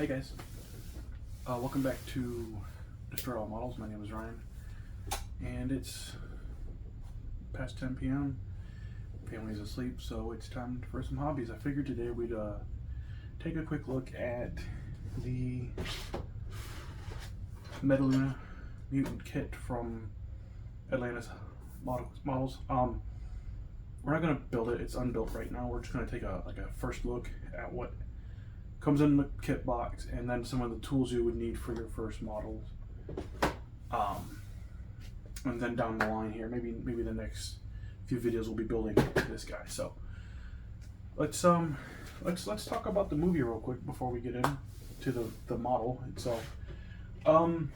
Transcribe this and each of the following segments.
Hey guys, welcome back to Destroy All Models. My name is Ryan, and it's past 10 p.m. Family's asleep, so it's time for some hobbies. I figured today we'd take a quick look at the Metaluna Mutant kit from Atlantis models. We're not gonna build it; it's unbuilt right now. We're just gonna take a first look at what comes in the kit box, and then some of the tools you would need for your first models. And then down the line here, maybe the next few videos we'll be building this guy. So let's talk about the movie real quick before we get into the model itself. The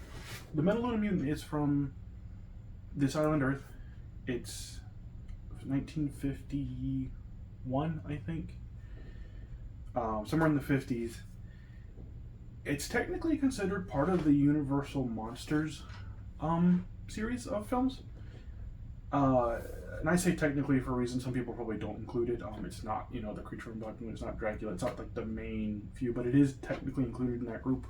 Metaluna Mutant is from this island Earth. It's 1951, I think. Somewhere in the 50s. It's technically considered part of the Universal Monsters series of films. And I say technically for a reason some people probably don't include it. It's not, the creature from Black Moon, it's not Dracula, it's not like the main few, but it is technically included in that group.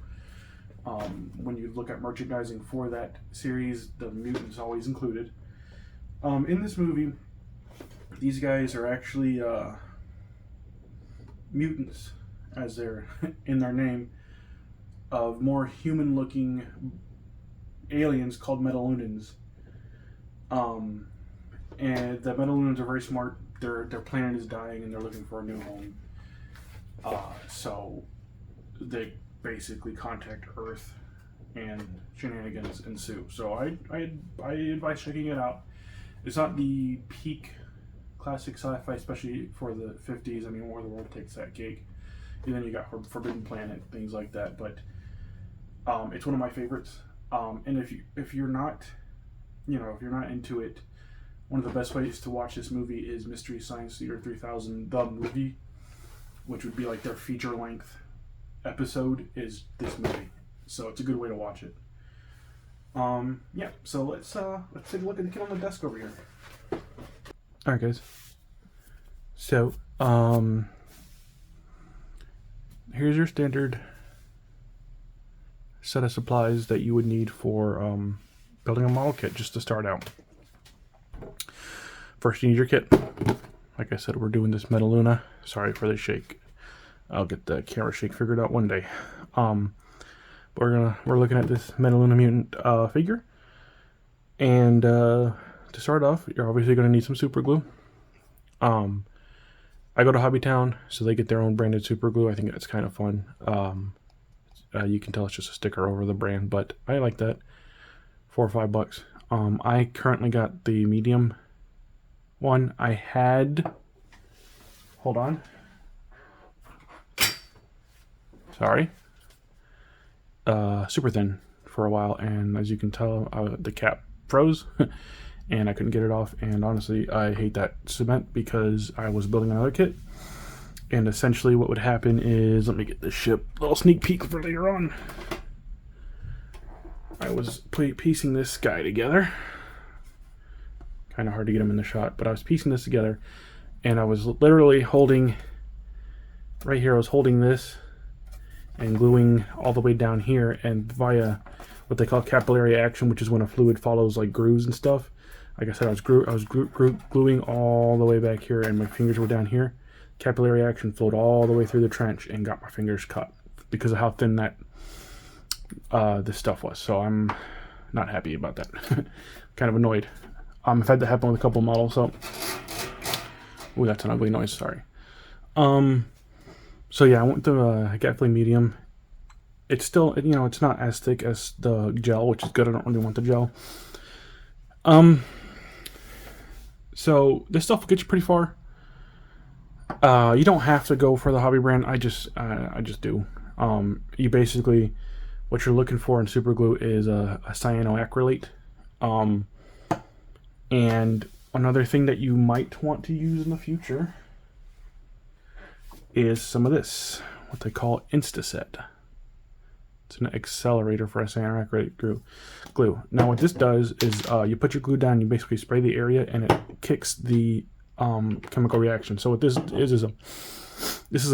When you look at merchandising for that series, the mutants always included. In this movie, these guys are actually mutants, as they're in their name, of more human-looking aliens called Metalunans. And the Metalunans are very smart. Their planet is dying, and they're looking for a new home. So they basically contact Earth, and shenanigans ensue. So I advise checking it out. It's not the peak classic sci-fi, especially for the 50s. I mean, War of the World takes that cake. And then you got Forbidden Planet, things like that. But it's one of my favorites. And if you're not into it, one of the best ways to watch this movie is Mystery Science Theater 3000, the movie, which would be like their feature-length episode, is this movie. So it's a good way to watch it. Yeah. So let's take a look at the kit on the desk over here. Alright guys, so here's your standard set of supplies that you would need for building a model kit just to start out. First you need your kit. Like I said, we're doing this Metaluna. Sorry for the shake. I'll get the camera shake figured out one day. We're looking at this Metaluna Mutant figure, and to start off, you're obviously going to need some super glue. I go to Hobbytown, so they get their own branded super glue. I think that's kind of fun. You can tell it's just a sticker over the brand, but I like that. $4 or $5. I currently got the medium one. I had, hold on. Sorry. Super thin for a while, and as you can tell, the cap froze. And I couldn't get it off, and honestly I hate that cement because I was building another kit, and essentially what would happen is, let me get this little sneak peek for later on. I was piecing this guy together, kind of hard to get him in the shot, but I was piecing this together, and I was literally holding right here, I was holding this and gluing all the way down here, and via what they call capillary action, which is when a fluid follows like grooves and stuff. Like I said, I was gluing all the way back here, and my fingers were down here. Capillary action flowed all the way through the trench and got my fingers cut because of how thin that this stuff was. So I'm not happy about that. Kind of annoyed. I've had that happen with a couple models. So, ooh, that's an ugly noise. Sorry. So yeah, I went to Gaffley medium. It's still, it's not as thick as the gel, which is good. I don't really want the gel. So this stuff will get you pretty far. You don't have to go for the hobby brand. I just do. You basically, what you're looking for in super glue is a cyanoacrylate. And another thing that you might want to use in the future is some of this, what they call Instaset. It's an accelerator for cyanoacrylate glue. Now what this does is you put your glue down, you basically spray the area, and it kicks the chemical reaction. So what this is an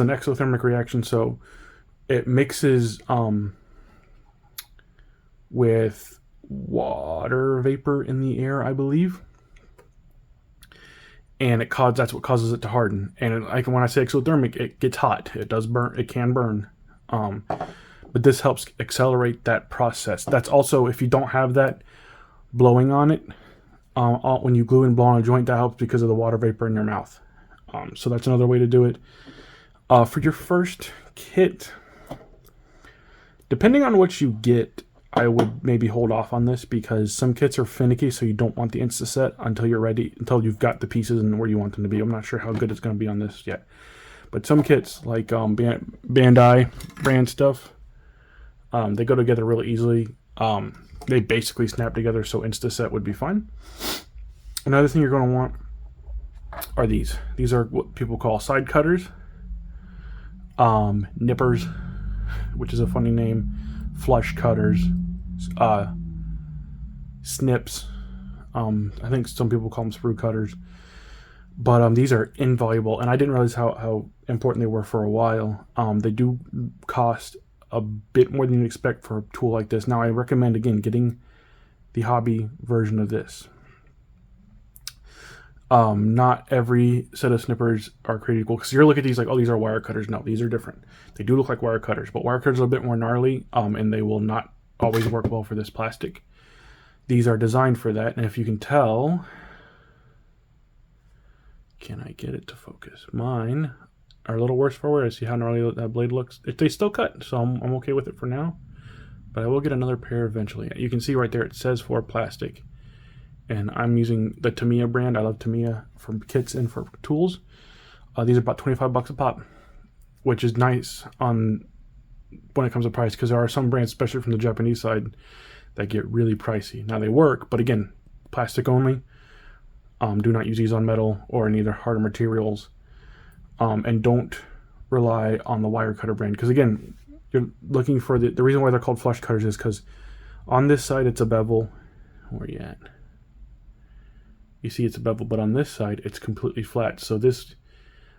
exothermic reaction. So it mixes with water vapor in the air, I believe, and that's what causes it to harden. And like when I say exothermic, it gets hot. It does burn. It can burn. But this helps accelerate that process. That's also, if you don't have that blowing on it, when you glue and blow on a joint, that helps because of the water vapor in your mouth. So that's another way to do it. For your first kit, depending on what you get, I would maybe hold off on this because some kits are finicky, so you don't want the insta-set until you're ready, until you've got the pieces and where you want them to be. I'm not sure how good it's going to be on this yet. But some kits, like Bandai brand stuff, they go together really easily. They basically snap together, so insta-set would be fine. Another thing you're going to want are these. These are what people call side cutters, nippers, which is a funny name, flush cutters, snips. I think some people call them sprue cutters. But these are invaluable, and I didn't realize how important they were for a while. They do cost a bit more than you'd expect for a tool like this. Now, I recommend, again, getting the hobby version of this. Not every set of snippers are created equal, because you look at these like, oh, these are wire cutters. No, these are different. They do look like wire cutters, but wire cutters are a bit more gnarly, and they will not always work well for this plastic. These are designed for that, and if you can tell, can I get it to focus? Mine are a little worse for wear. See how gnarly that blade looks? They still cut, so I'm okay with it for now, but I will get another pair eventually. You can see right there, it says for plastic. And I'm using the Tamiya brand. I love Tamiya for kits and for tools. These are about 25 bucks a pop, which is nice on when it comes to price, because there are some brands, especially from the Japanese side, that get really pricey. Now they work, but again, plastic only. Do not use these on metal or any other harder materials. And don't rely on the wire cutter brand, because again, you're looking for the reason why they're called flush cutters is because on this side it's a bevel. Where are you at? You see it's a bevel, but on this side it's completely flat. So this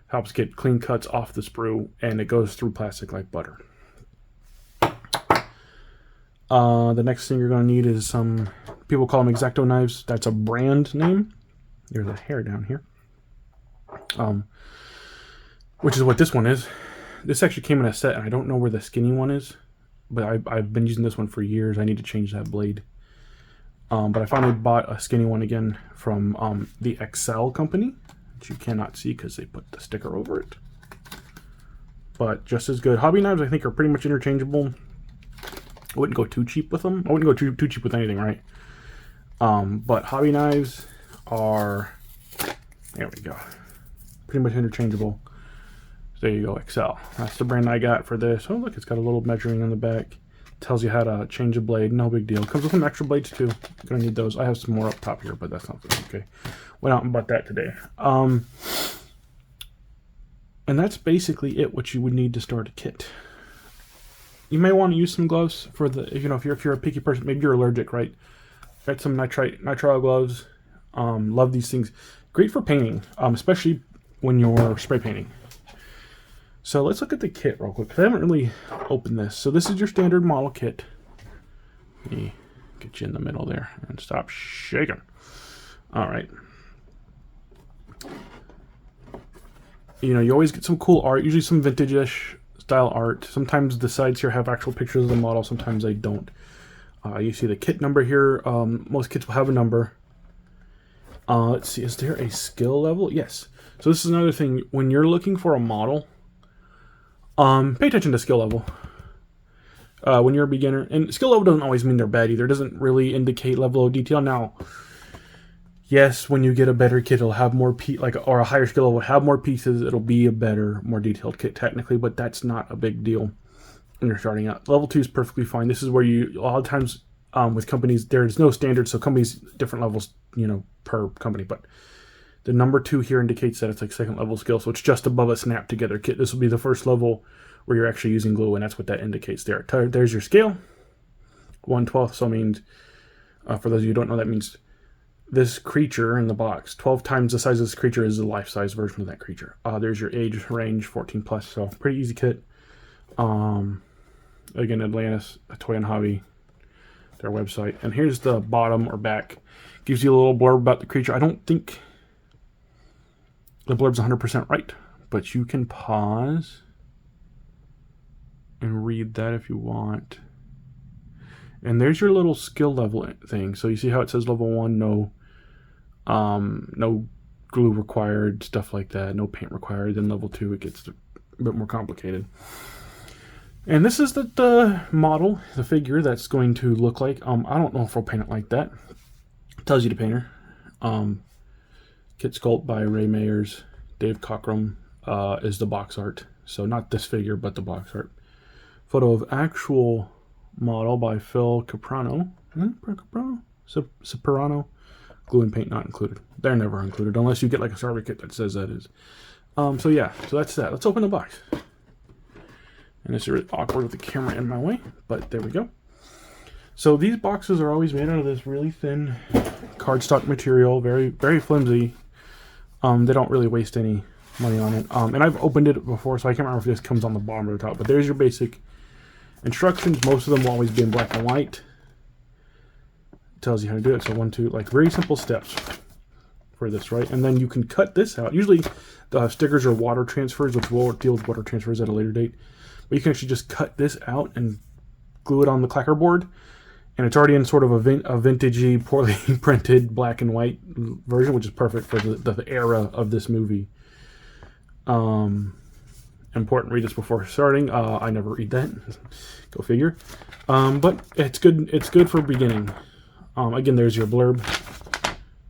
helps get clean cuts off the sprue, and it goes through plastic like butter. The next thing you're going to need is some, people call them X-Acto knives. That's a brand name. There's a hair down here. Which is what this one is. This actually came in a set, and I don't know where the skinny one is, but I've been using this one for years. I need to change that blade. But I finally bought a skinny one again from the XL company, which you cannot see because they put the sticker over it. But just as good. Hobby knives, I think, are pretty much interchangeable. I wouldn't go too cheap with them. I wouldn't go too cheap with anything, right? But hobby knives are, there we go, pretty much interchangeable. So there you go, XL. That's the brand I got for this. Oh, look, it's got a little measuring on the back. Tells you how to change a blade. No big deal. Comes with some extra blades too. You're gonna need those. I have some more up top here, but that's not okay. Went out and bought that today. And that's basically it. What you would need to start a kit. You may want to use some gloves for the, if you're a picky person. Maybe you're allergic, right? Got some nitrile gloves. Love these things. Great for painting, especially when you're spray painting. So let's look at the kit real quick, because I haven't really opened this. So this is your standard model kit. Let me get you in the middle there and stop shaking. All right. You always get some cool art, usually some vintage-ish style art. Sometimes the sides here have actual pictures of the model, sometimes they don't. You see the kit number here. Most kits will have a number. Let's see, is there a skill level? Yes. So this is another thing. When you're looking for a model, pay attention to skill level. When you're a beginner, and skill level doesn't always mean they're bad either. It doesn't really indicate level of detail. Now, yes, when you get a better kit, it'll have more or a higher skill level, have more pieces. It'll be a better, more detailed kit technically, but that's not a big deal when you're starting out. Level 2 is perfectly fine. This is where a lot of times with companies, there's no standard, so companies different levels, per company, but the number 2 here indicates that it's like second level skill, so it's just above a snap together kit. This will be the first level where you're actually using glue, and that's what that indicates there. There's your scale, 1/12. So it means, for those of you who don't know, that means this creature in the box, 12 times the size of this creature is the life-size version of that creature. There's your age range, 14 plus, so pretty easy kit. Again, Atlantis, a toy and hobby, their website. And here's the bottom or back. Gives you a little blurb about the creature. I don't think the blurb's 100% right, but you can pause and read that if you want. And there's your little skill level thing. So you see how it says level 1, no glue required, stuff like that, no paint required. Then level 2, it gets a bit more complicated. And this is the model, the figure that's going to look like. I don't know if I'll paint it like that. It tells you the painter. Kit sculpt by Ray Mayers. Dave Cockrum is the box art. So not this figure, but the box art. Photo of actual model by Phil Caprano. Soprano. Glue and paint not included. They're never included unless you get like a starter kit that says that is. So yeah, so that's that. Let's open the box. And it's really awkward with the camera in my way, but there we go. So these boxes are always made out of this really thin cardstock material, very, very flimsy. They don't really waste any money on it. And I've opened it before, so I can't remember if this comes on the bottom or the top, but there's your basic instructions. Most of them will always be in black and white. It tells you how to do it. So 1, 2, like very simple steps for this, right? And then you can cut this out. Usually the stickers are water transfers, which we'll deal with water transfers at a later date. But you can actually just cut this out and glue it on the clacker board. And it's already in sort of a vintagey, poorly printed black and white version, which is perfect for the era of this movie. Important, read this before starting. I never read that. Go figure. But it's good. It's good for beginning. Again, there's your blurb.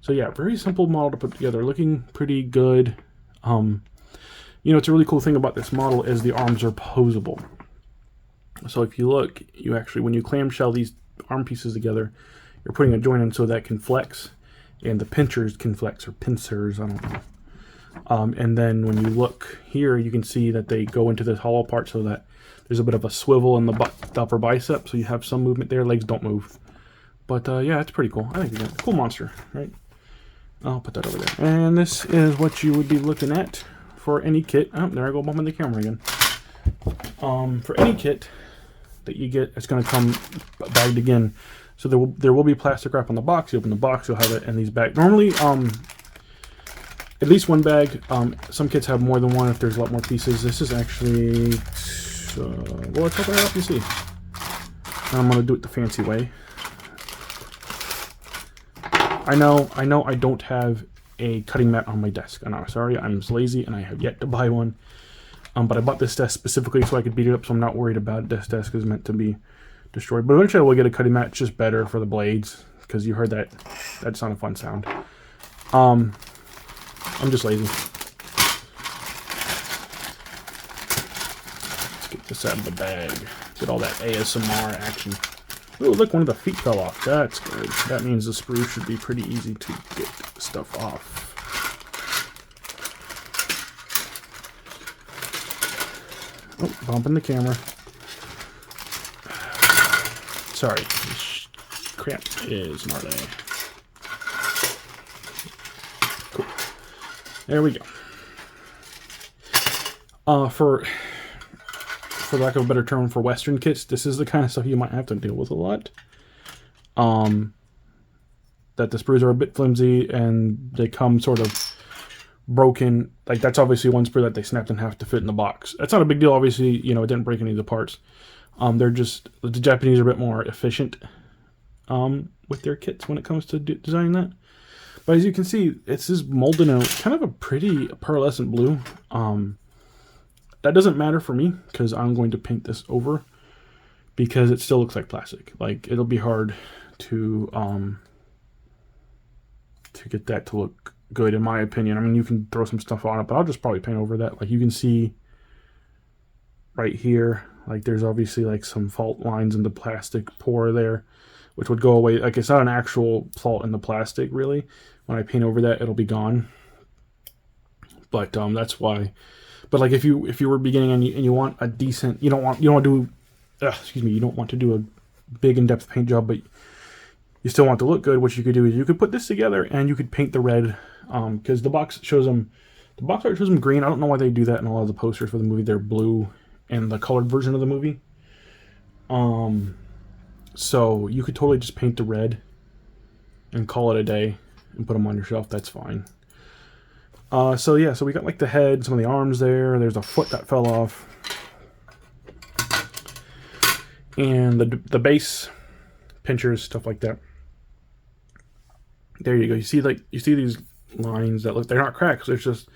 So yeah, very simple model to put together. Looking pretty good. You know, it's a really cool thing about this model is the arms are posable. So if you look, you actually, when you clamshell these arm pieces together, you're putting a joint in so that can flex, and the pinchers can flex, or pincers, I don't know. And then when you look here, you can see that they go into this hollow part so that there's a bit of a swivel in the upper bicep, so you have some movement there. Legs don't move. But yeah, it's pretty cool. I think it's a cool monster, right? I'll put that over there. And this is what you would be looking at for any kit. Oh, there I go bumping the camera again. For any kit that you get, it's going to come bagged again. So there will be plastic wrap on the box. You open the box, you'll have it in these bags. Normally, at least one bag. Some kits have more than one if there's a lot more pieces. This is actually, well, let's open it up and see. I'm going to do it the fancy way. I know I don't have a cutting mat on my desk. I'm sorry, I'm just lazy and I have yet to buy one. But I bought this desk specifically so I could beat it up, so I'm not worried about it. This desk is meant to be destroyed. But eventually I will get a cutting mat. It's just better for the blades, because you heard that. That's not a fun sound. I'm just lazy. Let's get this out of the bag. Get all that ASMR action. Oh, look, one of the feet fell off. That's good. That means the sprue should be pretty easy to get stuff off. Oh, bumping the camera. Sorry. This crap is gnarly. Cool. There we go. For lack of a better term, for Western kits, this is the kind of stuff you might have to deal with a lot. That the sprues are a bit flimsy and they come sort of broken. Like, that's obviously one sprue that they snapped in half to fit in the box. That's not a big deal, obviously. You know, it didn't break any of the parts. They're just, the Japanese are a bit more efficient with their kits when it comes to designing that. But as you can see, it's just molded in kind of a pretty pearlescent blue. That doesn't matter for me because I'm going to paint this over because it still looks like plastic. Like, it'll be hard to get that to look good, in my opinion. I mean, you can throw some stuff on it, but I'll just probably paint over that. Like, you can see right here, like, there's obviously like some fault lines in the plastic pour there, which would go away. Like, it's not an actual fault in the plastic, really. When I paint over that, it'll be gone. But that's why. But like, if you were beginning and you want a decent, you don't want to do a big in-depth paint job, but you still want to look good. What you could do is you could put this together and you could paint the red, because the box art shows them green. I don't know why they do that in a lot of the posters for the movie. They're blue in the colored version of the movie. So you could totally just paint the red and call it a day and put them on your shelf. That's fine. So yeah, so we got like the head, some of the arms there. There's a foot that fell off. And the base pinchers, stuff like that. There you go. You see these lines that look, they're not cracks. It's just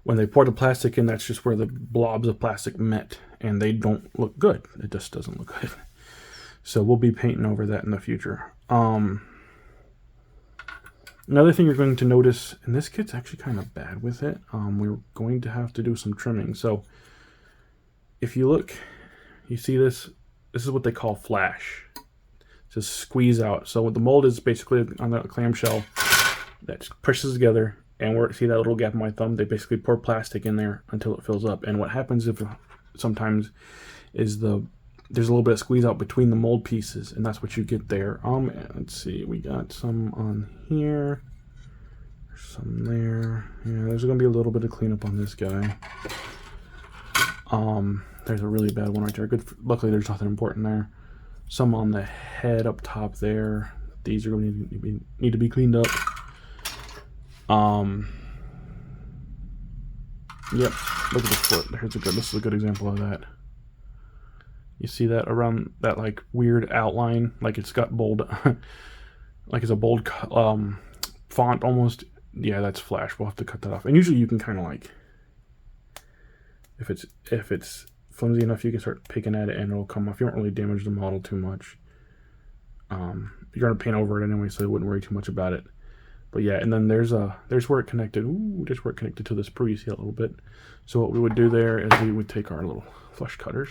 when they pour the plastic in, that's just where the blobs of plastic met, and they don't look good. It just doesn't look good. So we'll be painting over that in the future. Another thing you're going to notice, and this kit's actually kind of bad with it, we're going to have to do some trimming. So if you look, you see this is what they call flash. Just squeeze out. So the mold is basically on the clamshell that pushes together, and see that little gap in my thumb? They basically pour plastic in there until it fills up. And what happens sometimes is there's a little bit of squeeze out between the mold pieces, and that's what you get there. Let's see, we got some on here, there's some there. Yeah, there's gonna be a little bit of cleanup on this guy. There's a really bad one right there. Good, luckily there's nothing important there. Some on the head up top there. These are going to need to be cleaned up. Yep, look at the foot. This is a good example of that. You see that around that like weird outline, like it's got bold, like it's a bold font almost. Yeah, that's flash. We'll have to cut that off. And usually you can kind of like, if it's flimsy enough, you can start picking at it and it'll come off. You don't really damage the model too much. You're gonna paint over it anyway, so I wouldn't worry too much about it. But yeah, and then there's where it connected. Ooh, there's where it connected to the sprue. You see that a little bit. So what we would do there is we would take our little flush cutters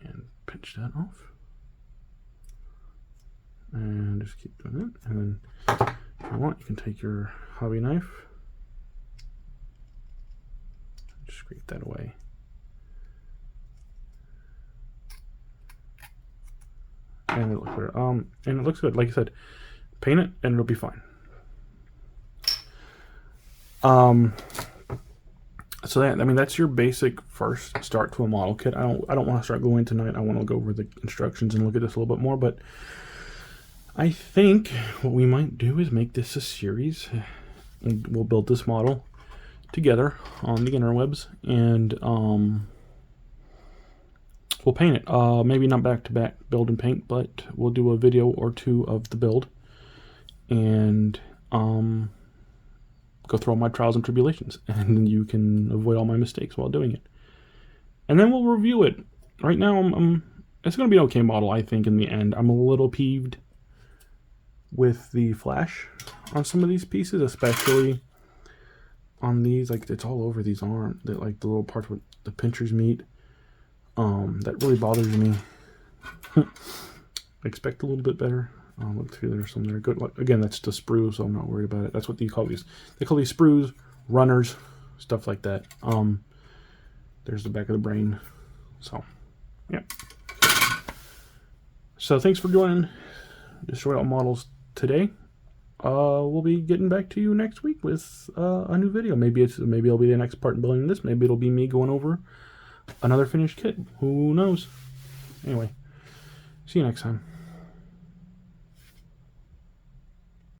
and pinch that off, and just keep doing it. And then if you want, you can take your hobby knife, just scrape that away. And it looks better. And it looks good. Like I said, paint it and it'll be fine. So that's your basic first start to a model kit. I don't want to start going tonight. I want to go over the instructions and look at this a little bit more, but I think what we might do is make this a series. And we'll build this model together on the interwebs, and we'll paint it. Maybe not back-to-back build and paint, but we'll do a video or two of the build and go through all my trials and tribulations, and you can avoid all my mistakes while doing it. And then we'll review it. Right now, it's going to be an okay model, I think, in the end. I'm a little peeved with the flash on some of these pieces, especially on these. Like, it's all over these arms, like the little parts where the pinchers meet. That really bothers me. I expect a little bit better. Look through there, some there. Good. Again, that's the sprue, so I'm not worried about it. That's what they call these. They call these sprues, runners, stuff like that. There's the back of the brain. So, yeah. So thanks for joining Destroy All Models today. We'll be getting back to you next week with a new video. Maybe it'll be the next part in building this. Maybe it'll be me going over another finished kit. Who knows? Anyway, see you next time.